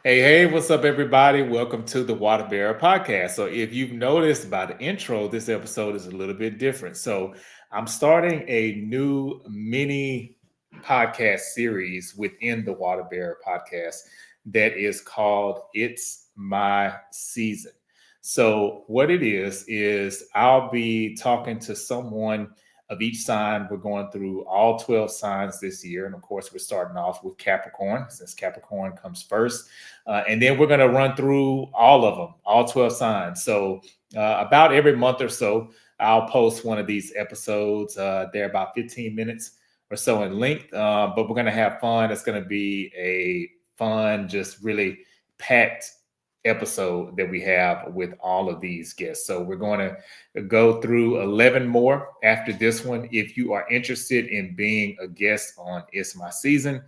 Hey, what's up, everybody? Welcome to the Water Bearer podcast. So, if you've noticed by the intro, this episode is a little bit different. So, I'm starting a new mini podcast series within the Water Bearer podcast that is called It's My Season. So, what it is I'll be talking to someone of each sign. We're going through all 12 signs this year. And of course, we're starting off with Capricorn, since Capricorn comes first. And then we're going to run through all of them, all 12 signs. So, about every month or so, I'll post one of these episodes. They're about 15 minutes or so in length, but we're going to have fun. It's going to be a fun, just really packed episode that we have with all of these guests. So, we're going to go through 11 more after this one. If you are interested in being a guest on It's My Season,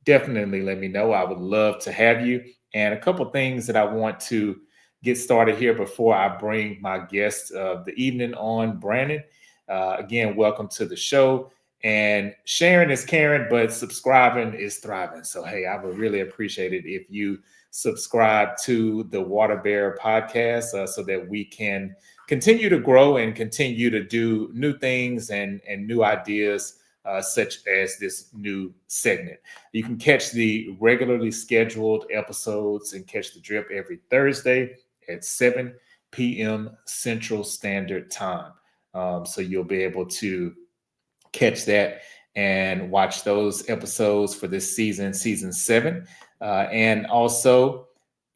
definitely let me know. I would love to have you. And a couple things that I want to get started here before I bring my guest of the evening on, Brandon. Again, welcome to the show. And sharing is caring, but subscribing is thriving. So, hey, I would really appreciate it if you subscribe to the Water Bear podcast so that we can continue to grow and continue to do new things and new ideas, such as this new segment. You can catch the regularly scheduled episodes and catch the drip every Thursday at 7 p.m. Central Standard Time. So you'll be able to catch that and watch those episodes for this season, season seven. And also,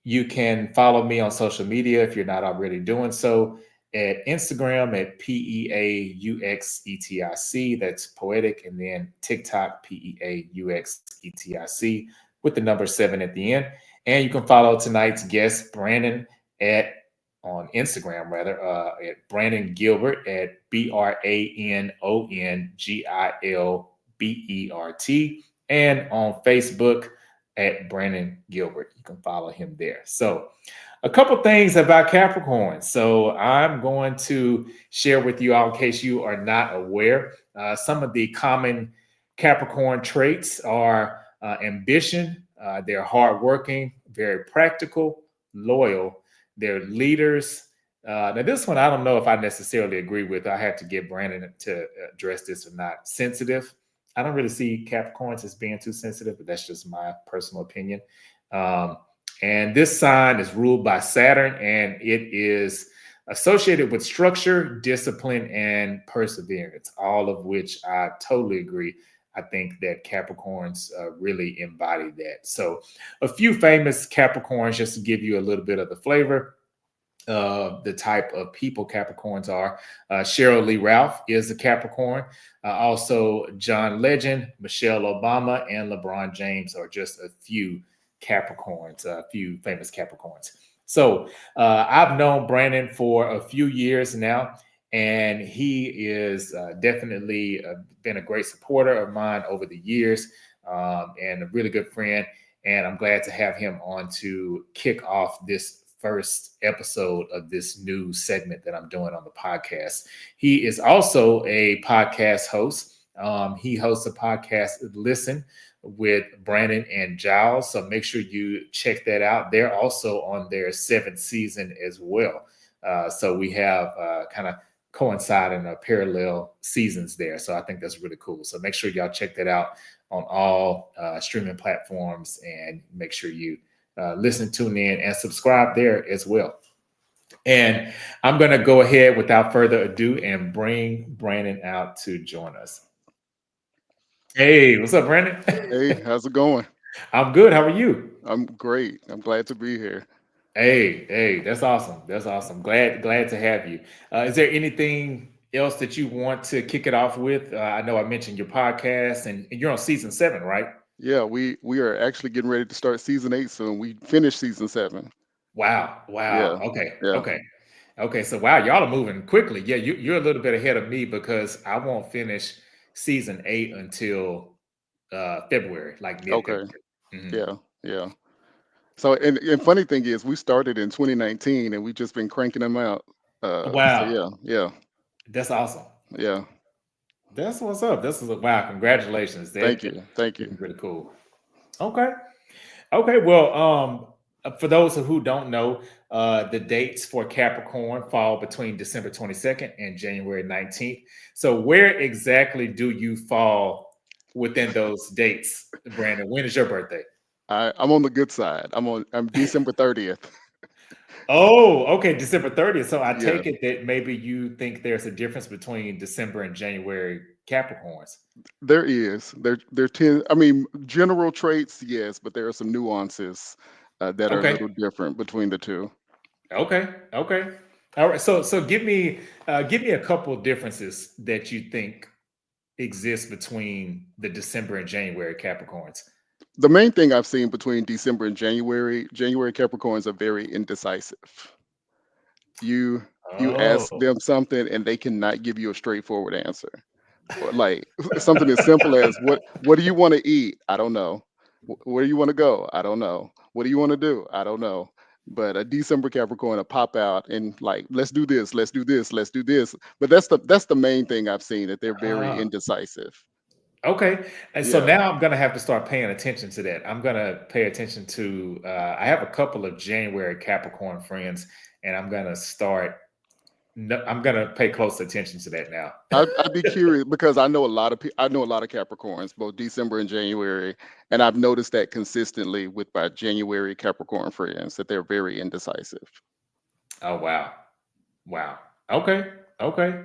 you can follow me on social media if you're not already doing so at Instagram at PEAUXETIC. That's poetic. And then TikTok, PEAUXETIC with the number seven at the end. And you can follow tonight's guest, Brandon, at on Instagram rather, at Brandon Gilbert at BRANONGILBERT, and on Facebook at Brandon Gilbert. You can follow him there. So, a couple things about Capricorn. So, I'm going to share with you all in case you are not aware. Some of the common Capricorn traits are ambition, they're hardworking, very practical, loyal, they're leaders. Now, this one, I don't know if I necessarily agree with. I had to get Brandon to address this or not. Sensitive. I don't really see Capricorns as being too sensitive, but that's just my personal opinion. Um, and this sign is ruled by Saturn, and it is associated with structure, discipline, and perseverance, all of which I totally agree. I think that Capricorns really embody that. So, a few famous Capricorns, just to give you a little bit of the flavor of the type of people Capricorns are. Cheryl Lee Ralph is a Capricorn. Also, John Legend, Michelle Obama, and LeBron James are just a few Capricorns, a few famous Capricorns. So I've known Brandon for a few years now, and he is definitely been a great supporter of mine over the years, and a really good friend. And I'm glad to have him on to kick off this first episode of this new segment that I'm doing on the podcast. He is also a podcast host. He hosts a podcast, Listen, with Brandon and Giles. So make sure you check that out. They're also on their seventh season as well. So we have kind of coinciding parallel seasons there. So I think that's really cool. So make sure y'all check that out on all streaming platforms, and make sure you listen, tune in, and subscribe there as well. And I'm going to go ahead without further ado and bring Brandon out to join us. Hey, what's up, Brandon? Hey, how's it going? I'm good. How are you? I'm great. I'm glad to be here. Hey, that's awesome. That's awesome. Glad to have you. Is there anything else that you want to kick it off with? I know I mentioned your podcast, and you're on season seven, right? Yeah, we are actually getting ready to start season 8 soon. We finished season 7. Wow, Yeah, wow. Okay, yeah. okay. Okay, so wow, y'all are moving quickly. Yeah, you're a little bit ahead of me because I won't finish season eight until February, like Okay. mid-February. Mhm. Yeah, yeah. So and funny thing is, we started in 2019 and we just been cranking them out. So Wow, yeah, yeah, that's awesome. yeah. That's what's up. This is wow. Congratulations. Thank That you, thank you. is really cool. Okay. Okay. Well, For those who don't know, the dates for Capricorn fall between December 22nd and January 19th. So, where exactly do you fall within those dates, Brandon? When is your birthday? I'm on the good side. I'm December 30th. Oh, okay, December 30th. So, I Yeah, take it that maybe you think there's a difference between December and January Capricorns. there is. There tend. I mean, general traits, yes, but there are some nuances that are a Okay, little different between the two. okay, okay. All right. So, give me a couple of differences that you think exists between the December and January Capricorns. The main thing I've seen between December and January Capricorns are very indecisive. You ask Oh, them something and they cannot give you a straightforward answer. Or like something as simple as what do you want to eat? I don't know. Where do you want to go? I don't know. What do you want to do? I don't know. But a December Capricorn will pop out and like, let's do this, let's do this, let's do this. But that's the main thing I've seen, that they're very uh, indecisive. okay. And so Yeah. now I'm going to have to start paying attention to that. I'm going to pay attention to, I have a couple of January Capricorn friends, and I'm going to start, no, I'm going to pay close attention to that now. I'd be curious because I know a lot of people. I know a lot of Capricorns, both December and January, and I've noticed that consistently with my January Capricorn friends that they're very indecisive. Oh, wow. Wow. Okay. Okay.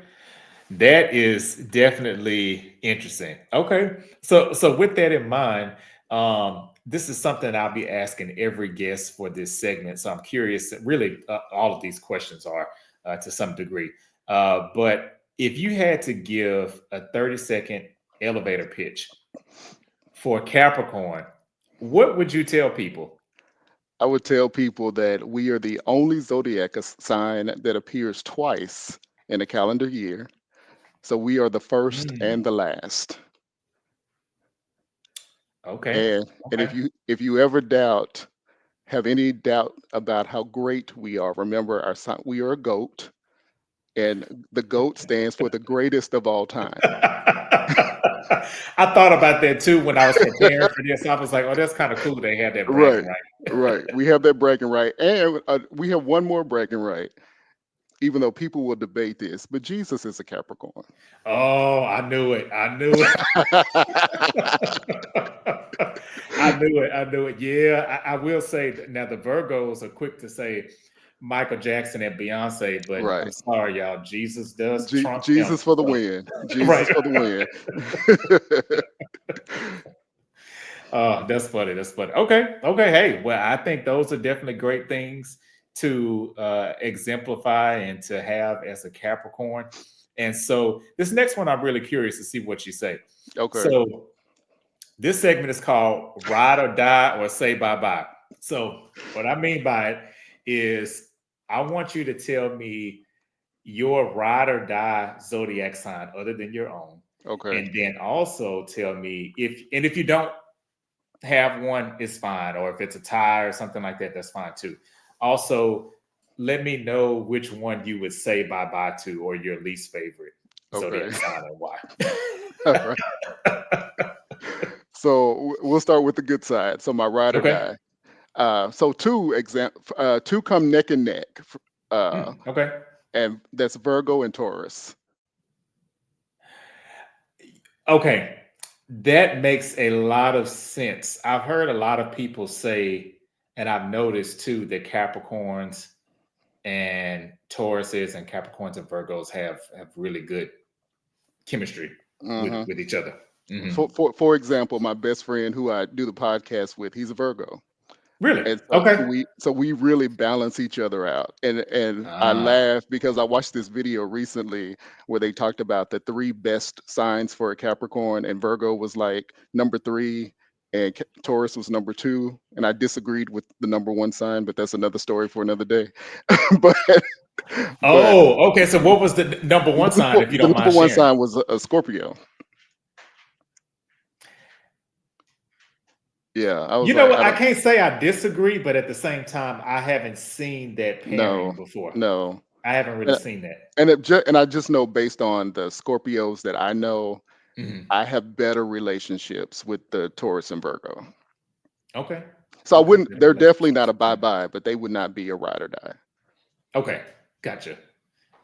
That is definitely interesting. Okay. So with that in mind, this is something I'll be asking every guest for this segment. So I'm curious, really, all of these questions are to some degree. But if you had to give a 30-second elevator pitch for Capricorn, what would you tell people? I would tell people that we are the only zodiac sign that appears twice in a calendar year. So we are the first Hmm, and the last. okay. And Okay. if you ever have any doubt about how great we are, remember our sign. We are a goat, and the goat stands for the greatest of all time. I thought about that too when I was preparing for this. I was like, "Oh, that's kind of cool." They had that bragging Right, right. right. We have that bragging right, and we have one more bragging right. Even though people will debate this, but Jesus is a Capricorn. Oh, I knew it. I knew it. I knew it. I knew it. Yeah, I will say that now the Virgos are quick to say Michael Jackson and Beyonce, but I'm Right. sorry, y'all. Jesus does trump them. Jesus for the So, win. Jesus right. for the win. Oh, that's funny. That's funny. Okay. Okay. Hey, well, I think those are definitely great things to exemplify and to have as a Capricorn. And so this next one, I'm really curious to see what you say. Okay. So this segment is called Ride or Die or Say Bye Bye. So what I mean by it is I want you to tell me your ride or die zodiac sign other than your own. Okay. And then also tell me if you don't have one, it's fine. Or if it's a tie or something like that, that's fine too. Also, let me know which one you would say bye bye to or your least favorite Okay. zodiac sign and why. All right. So we'll start with the good side. So my ride or Okay. die. So two come neck and neck. Okay. And that's Virgo and Taurus. Okay. That makes a lot of sense. I've heard a lot of people say, and I've noticed too, that Capricorns and Tauruses and Capricorns and Virgos have really good chemistry Hmm. with each other. Mhm. For example, my best friend who I do the podcast with, he's a Virgo. Really? And Okay. so we really balance each other out. And I Ah. laugh because I watched this video recently where they talked about the three best signs for a Capricorn, and Virgo was like number three, and Taurus was number two. And I disagreed with the number one sign, but that's another story for another day. but but Oh, okay. So what was the number one sign, if you the don't number mind one sharing? sign was a Scorpio. Yeah, I was You know like, what? I I don't can't say I disagree, but at the same time, I haven't seen that know, pairing before. no. I haven't really seen that. And I just know based on the Scorpios that I know, Mhm. I have better relationships with the Taurus and Virgo. Okay. So I Okay, wouldn't. good They're definitely relationship. not a bye bye, but they would not be a ride or die. Okay, gotcha.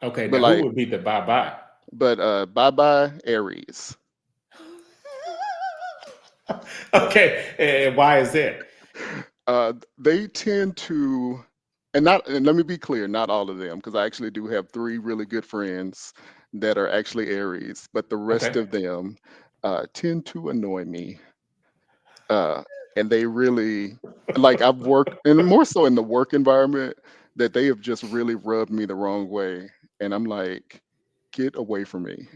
Okay, But now who like, would be the bye bye? bye bye Aries. Okay, and why is that? They tend to, and not. And let me be clear, not all of them, because I actually do have three really good friends that are actually Aries, but the rest Okay. of them tend to annoy me. uh, and they really, like, I've worked, and more so in the work environment, that they have just really rubbed me the wrong way, and I'm like, get away from me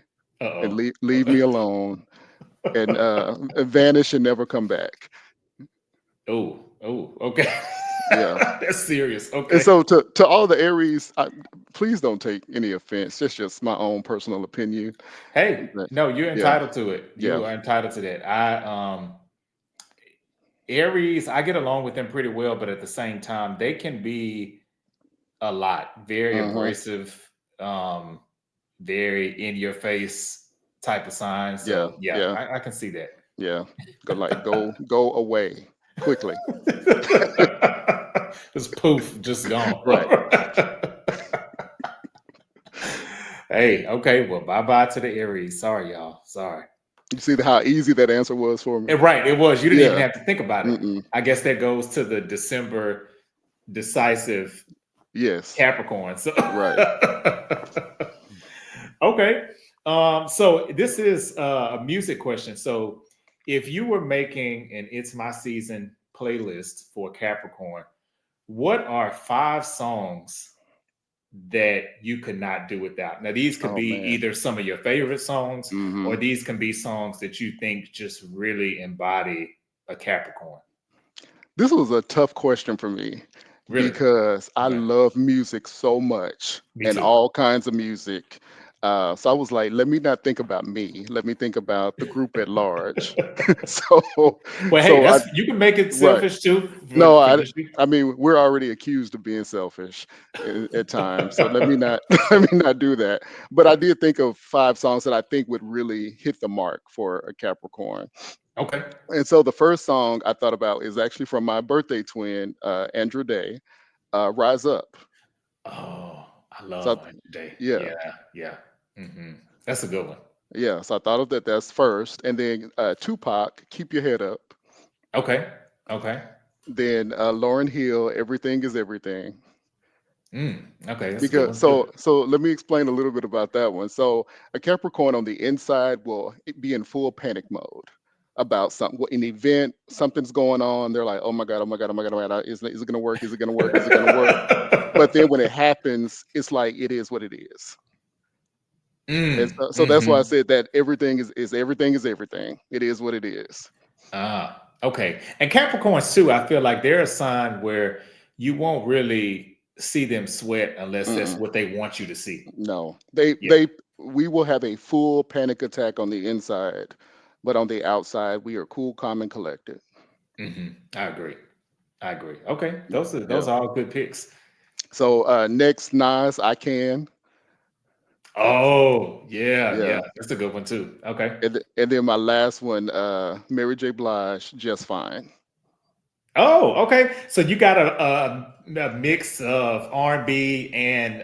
and Uh-oh. leave me alone, and vanish and never come back. Oh, oh, okay. Yeah. That's serious. And Okay. so to all the Aries, please don't take any offense. It's just my own personal opinion. Hey, But no, you're yeah, entitled to it. yeah, You are entitled to that. Aries, I get along with them pretty well, but at the same time, they can be a lot, very uh-huh, abrasive, um, very in your face type of sign. yeah, So yeah, yeah, I can see that. yeah. Go away quickly. Just poof, just gone. Right. Hey, okay, well, bye bye to the Aries. Sorry, y'all. Sorry. You see how easy that answer was for me? Right, it was. You didn't even Yeah. have to think about it. Mm-mm. I guess that goes to the December decisive Yes. Capricorn. So Right. okay. So this is a music question. So if you were making an It's My Season playlist for Capricorn, what are 5 songs that you could not do without? Now, these could Oh be man. either some of your favorite songs, Hmm. or these can be songs that you think just really embody a Capricorn. This was a tough question for me Really? because I Okay. love music so much Me and too. all kinds of music. So I was like, let me not think about me. Let me think about the group at large. so, Well, hey, so I that's you can make it right. selfish too No, for just you. I mean, we're already accused of being selfish at times. So let me not let me not do that. But I did think of 5 songs that I think would really hit the mark for a Capricorn. Okay. And so the first song I thought about is actually from my birthday twin, Andrew Day, "Rise Up." Oh, I love So One Day. yeah, Yeah, yeah. Hmm. That's a good one. yeah. So I thought of that. That's first, and then Tupac, "Keep Your Head Up." Okay. Okay. Then Lauren Hill, "Everything Is Everything." Okay, that's a good Because one too. so let me explain a little bit about that one. So a Capricorn on the inside will be in full panic mode about something, an event, something's going on. They're like, oh my God, oh my God, oh my God, oh my God, is it gonna work? Is it gonna work? Is it gonna work? But then when it happens, it's like it is what it is. And so that's why I Mhm. said that everything is everything. It is what it is. Okay. And Capricorns too, I feel like they're a sign where you won't really see them sweat unless that's Mm-mm, what they want you to see. no, Yeah. we will have a full panic attack on the inside, but on the outside, we are cool, calm, and collected. I agree. I agree. Okay. Yeah. Those are all good picks. So next, Nas, I Can. Oh, yeah, Yeah. yeah. That's a good one too. Okay. And then my last one, Mary J. Blige, Just Fine. Oh, okay. So you got a mix of R&B and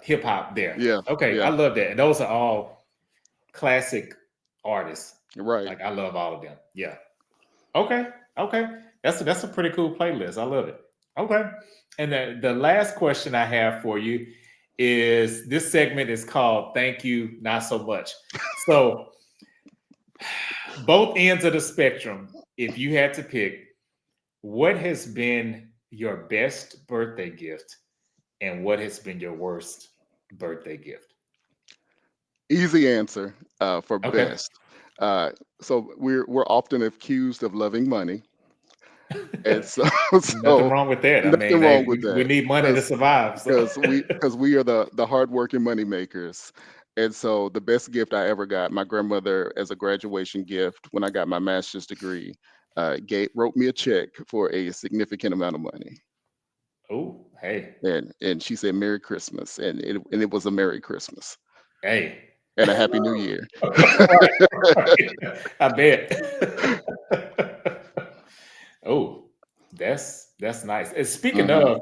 hip hop there. Yeah, Okay, I yeah, love that. And those are all classic artists. right. Like I love all of them. Yeah. Okay. Okay. That's a pretty cool playlist. I love it. Okay. And the last question I have for you is this segment is called Thank You, Not So Much. So both ends of the spectrum, if you had to pick, what has been your best birthday gift and what has been your worst birthday gift? Easy answer for Okay. best. Uh, so we're often accused of loving money, and so Nothing so wrong with that. I nothing mean, wrong hey, with we that need money to survive. So because we are the hardworking money makers. And so the best gift I ever got, my grandmother as a graduation gift when I got my master's degree, wrote me a check for a significant amount of money. oh, hey, And she said Merry Christmas, and it was a Merry Christmas hey. and a Happy New Year. Right, right. I bet. Oh, That's nice. And speaking Hmm. of,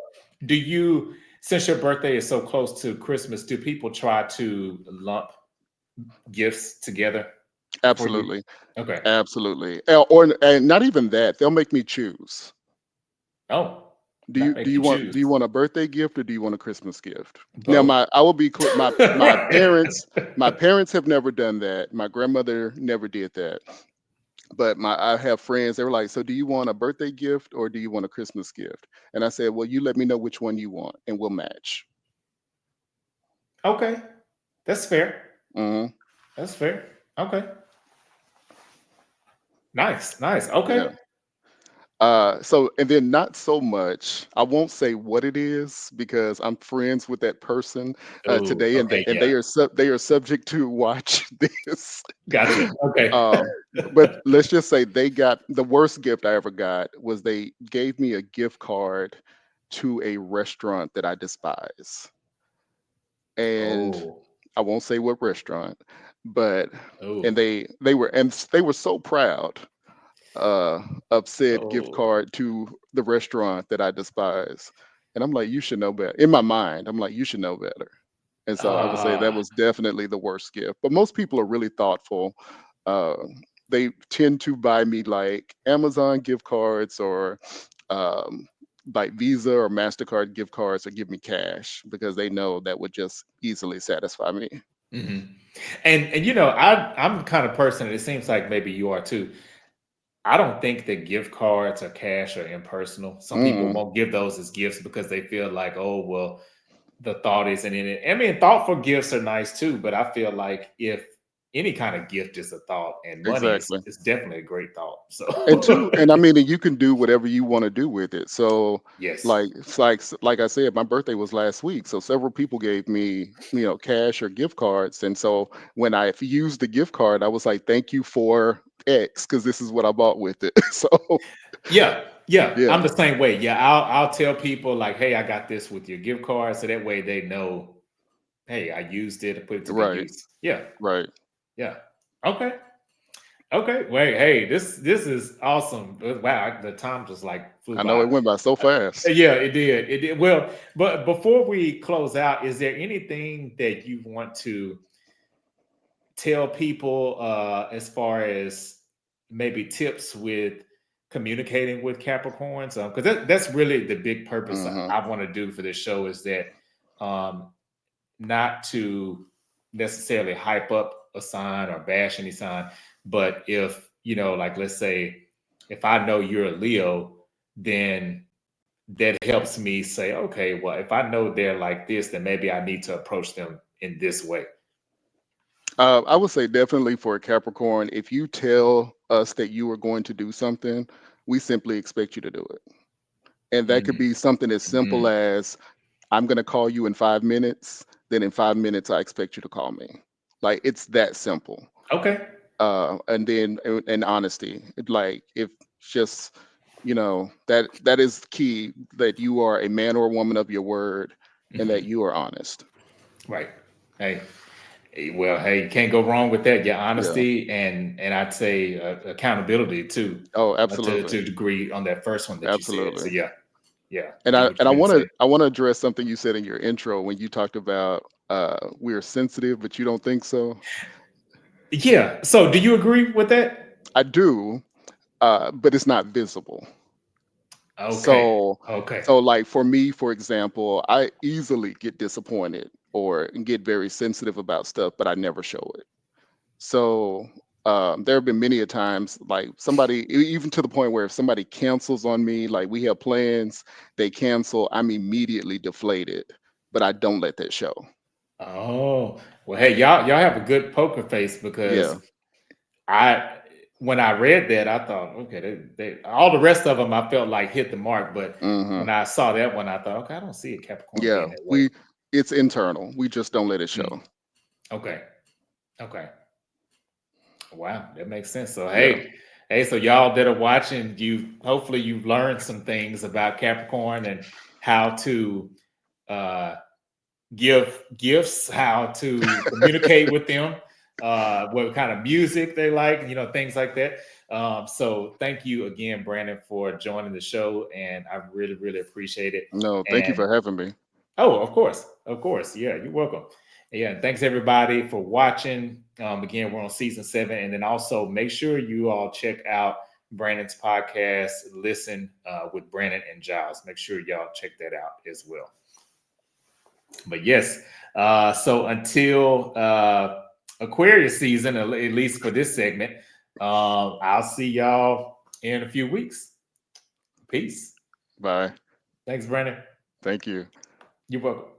do you, since your birthday is so close to Christmas, do people try to lump gifts together for you? Absolutely, Okay. absolutely. Or and not even that. They'll make me choose. Oh, Do that you make you choose. want a birthday gift or do you want a Christmas gift? Now, Both. I will be clear. My Right. parents have never done that. My grandmother never did that. But I have friends. They were like, "So, do you want a birthday gift or do you want a Christmas gift?" And I said, "Well, you let me know which one you want, and we'll match." Okay. That's fair. Hmm. That's fair. Okay. Nice. Nice. Okay. Yeah. So and then not so much. I won't say what it is because I'm friends with that person Oh, today, and okay. they Yeah. are they are subject to watch this. Gotcha. Okay. But let's just say they got the worst gift I ever got was they gave me a gift card to a restaurant that I despise, and Oh. I won't say what restaurant, but and Oh. they were so proud uh, of said gift Oh. card to the restaurant that I despise. And I'm like, you should know better. In my mind, I'm like, you should know better. And so I would say that Ah. was definitely the worst gift. But most people are really thoughtful. Uh, they tend to buy me like Amazon gift cards or um, like Visa or MasterCard gift cards or give me cash because they know that would just easily satisfy me. Mhm. And I'm the kind of person, and it seems like maybe you are too. I don't think that gift cards or cash are impersonal. Some people Mm, won't give those as gifts because they feel like, oh, well, the thought isn't in it. I mean, thoughtful gifts are nice too, but I feel like if any kind of gift is a thought, and money exactly. is definitely a great thought. And So two, and I mean, and you can do whatever you want to do with it. So, yes. like, it's like I said, my birthday was last week. So several people gave me, cash or gift cards. And so when I used the gift card, I was like, "Thank you for X," because this is what I bought with it. So, Yeah, yeah, yeah, I'm the same way. Yeah, I'll tell people like, "Hey, I got this with your gift card," so that way they know, "Hey, I used it and put it to good right, use." Yeah, right. yeah. Okay, okay. Wait, hey, this is awesome. Wow, the time just like flew I know by. it went by so fast. Yeah, it did. It did. Well, but before we close out, is there anything that you want to tell people as far as maybe tips with communicating with Capricorns? Because that's really the big purpose Hmm. I want to do for this show is that um, not to necessarily hype up a sign or bash any sign, but if, like let's say, if I know you're a Leo, then that helps me say, okay, well, if I know they're like this, then maybe I need to approach them in this way. I would say definitely for a Capricorn, if you tell us that you are going to do something, we simply expect you to do it. And that could Mhm, be something as simple mhm. as I'm going to call you in 5 minutes. Then in 5 minutes, I expect you to call me. Like it's that simple. Okay. And then and honesty, like if just that is key that you are a man or a woman of your word and that Mhm. you are honest. Right. Hey, well, hey, you can't go wrong with that. Your Yeah. honesty and I'd say accountability too, Oh, to absolutely, a degree on that first one that you said. So absolutely. yeah, yeah, And you I what and you I gonna want to say? I want to address something you said in your intro when you talked about we're sensitive, but you don't think so. Yeah. So do you agree with that? I do, but it's not visible. Okay. So, Okay. like for me, for example, I easily get disappointed or get very sensitive about stuff, but I never show it. So, there have been many a times, like somebody, even to the point where if somebody cancels on me, like we have plans, they cancel, I'm immediately deflated, but I don't let that show. Oh, well, hey, y'all have a good poker face Yeah. because I when I read that, I thought, okay, all the rest of them I felt like hit the mark, but Hmm. when I saw that one, I thought, okay, I don't see a Capricorn Yeah. being that way. It's internal. We just don't let it Mm, show. okay, okay, wow, that makes sense. So Yeah. hey, so y'all that are watching, you hopefully you've learned some things about Capricorn and how to uh, give gifts, how to communicate with them, what kind of music they like, things like that. So thank you again, Brandon, for joining the show, and I really, really appreciate it. No, thank you And for having me. oh, of course, yeah, you're welcome. Yeah, and thanks everybody for watching. Again, we're on season 7, and then also make sure you all check out Brandon's podcast, Listen with Brandon and Giles. Make sure y'all check that out as well. But yes, so until Aquarius season, at least for this segment, I'll see y'all in a few weeks. Peace. Bye. Thanks, Brandon. Thank you. You're welcome.